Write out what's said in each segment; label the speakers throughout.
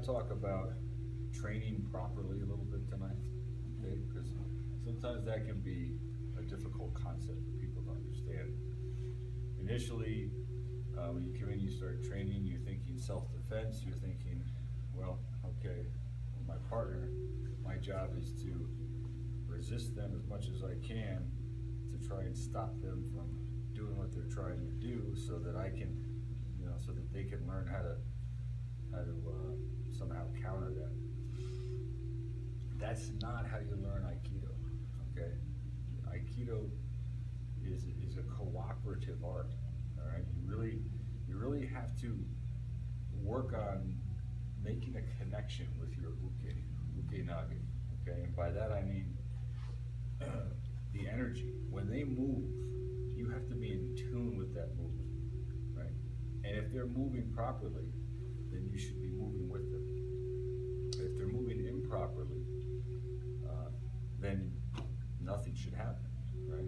Speaker 1: talk about training properly a little bit tonight, okay? Because sometimes that can be a difficult concept for people to understand. Initially, when you come in, you start training, you're thinking self-defense, you're thinking, well, okay, my partner, my job is to resist them as much as I can to try and stop them from doing what they're trying to do so that I can, so that they can learn how to somehow counter that. That's not how you learn Aikido, okay? Aikido is a cooperative art, all right? You really have to work on making a connection with your uke nage, okay? And by that I mean the energy. When they move, you have to be in tune with that movement, right? And if they're moving properly, then you should be moving with them. If they're moving improperly, then nothing should happen, right?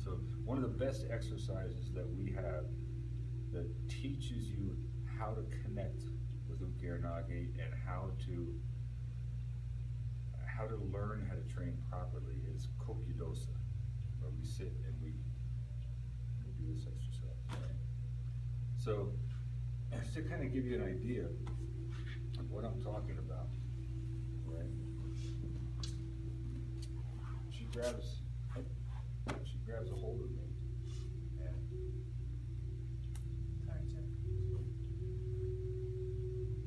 Speaker 1: So one of the best exercises that we have that teaches you how to connect with uke nage and how to learn how to train properly is kokyu-dosa, where we sit and we do this exercise, right? So just to kind of give you an idea of what I'm talking about, right? She grabs a hold of me, and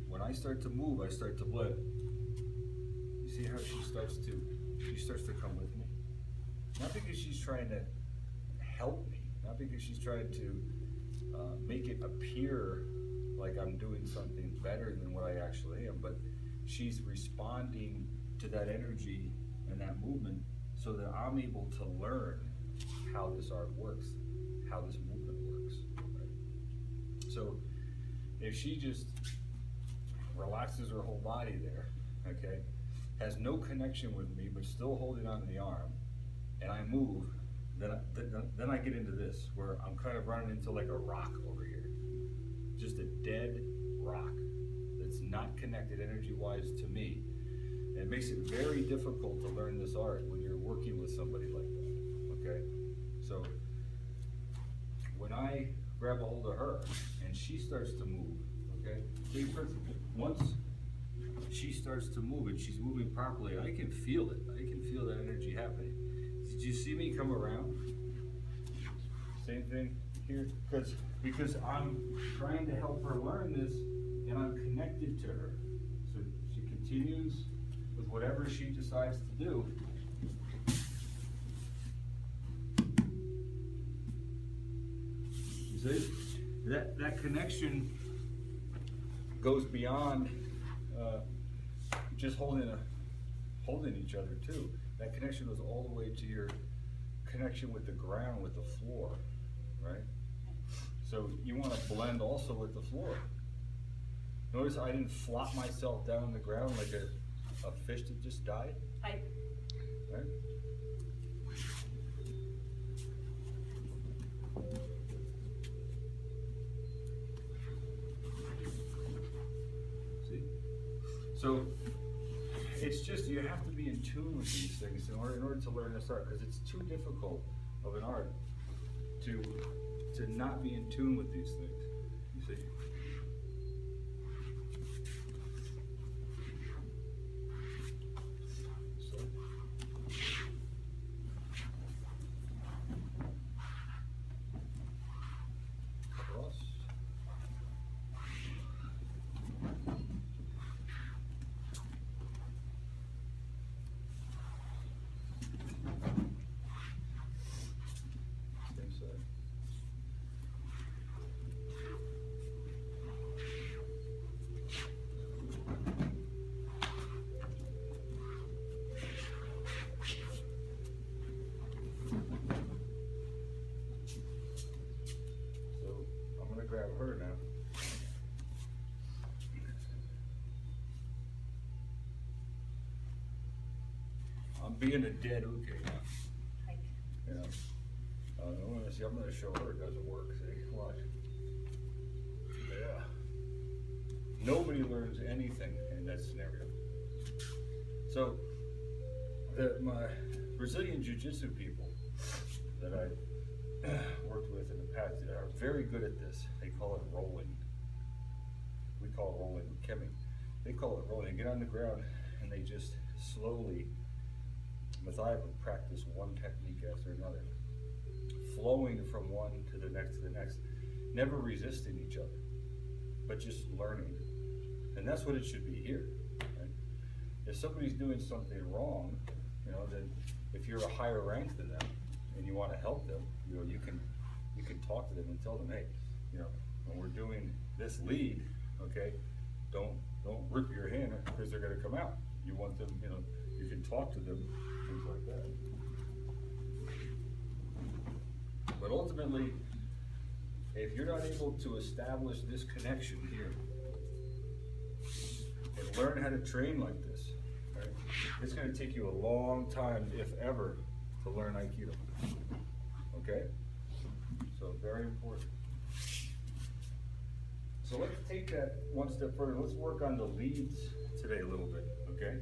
Speaker 1: when I start to move, I start to blend. You see how she starts to come with me? Not because she's trying to help me, not because she's trying to make it appear like I'm doing something better than what I actually am, but she's responding to that energy and that movement so that I'm able to learn how this art works, how this movement works, right? So if she just relaxes her whole body there, okay, has no connection with me, but still holding on to the arm, and I move, then I get into this, where I'm kind of running into like a rock over here. Just a dead rock that's not connected energy-wise to me. And it makes it very difficult to learn this art when you're working with somebody like that, okay? So when I grab a hold of her and she starts to move, okay? Once she starts to move and she's moving properly, I can feel it. I can feel that energy happening. Did you see me come around? Same thing here, because I'm trying to help her learn this and I'm connected to her. So she continues with whatever she decides to do. You see? That connection goes beyond just holding each other too. That connection goes all the way to your connection with the ground, with the floor, right? So you want to blend also with the floor. Notice I didn't flop myself down on the ground like a fish that just died. Right? See? So it's just, you have to be in tune with these things in order to learn this art, because it's too difficult of an art to not be in tune with these things, you see. Cross. Same side. Grab her now. I'm being a dead uke now. Yeah. I'm gonna show her it doesn't work. See, watch. Yeah. Nobody learns anything in that scenario. So, my Brazilian Jiu-Jitsu people that I worked with in the past are very good at this. They call it rolling. We call it rolling with Kemi. They call it rolling. They get on the ground and they just slowly, methodically practice one technique after another, flowing from one to the next, never resisting each other, but just learning. And that's what it should be here. Right? If somebody's doing something wrong, then if you're a higher rank than them and you want to help them, you can talk to them and tell them, hey, when we're doing this lead, okay, don't rip your hand because they're going to come out. You want them, you can talk to them, things like that. But ultimately, if you're not able to establish this connection here and learn how to train like this, right, it's going to take you a long time, if ever, to learn Aikido. Okay? So very important. So let's take that one step further. Let's work on the leads today a little bit, okay?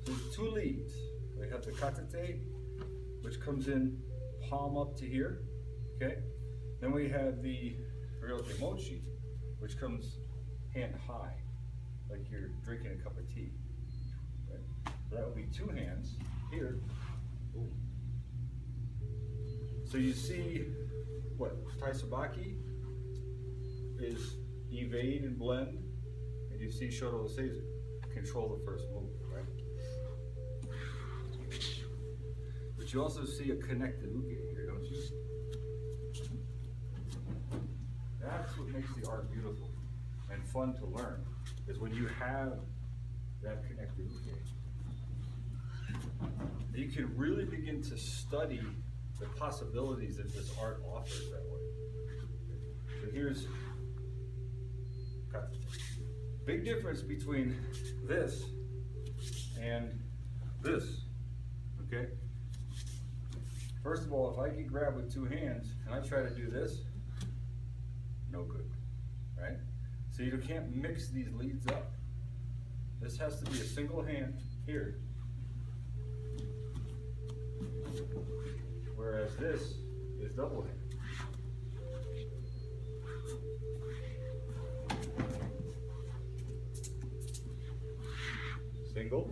Speaker 1: So there's two leads. We have the katate, which comes in palm up to here, okay? Then we have the ryoke mochi, which comes hand high, like you're drinking a cup of tea. Right? So that would be two hands here. Ooh. So you see what taisabaki is evade and blend, and you see shoto seizu, control the first move, right? But you also see a connected uke here, don't you? That's what makes the art beautiful and fun to learn, is when you have that connected uke. You can really begin to study the possibilities that this art offers that way. So here's big difference between this and this, okay? First of all, if I can grab with two hands and I try to do this, no good, right? So you can't mix these leads up. This has to be a single hand here, whereas this is double hand. Single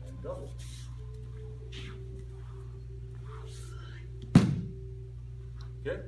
Speaker 1: and double. Okay?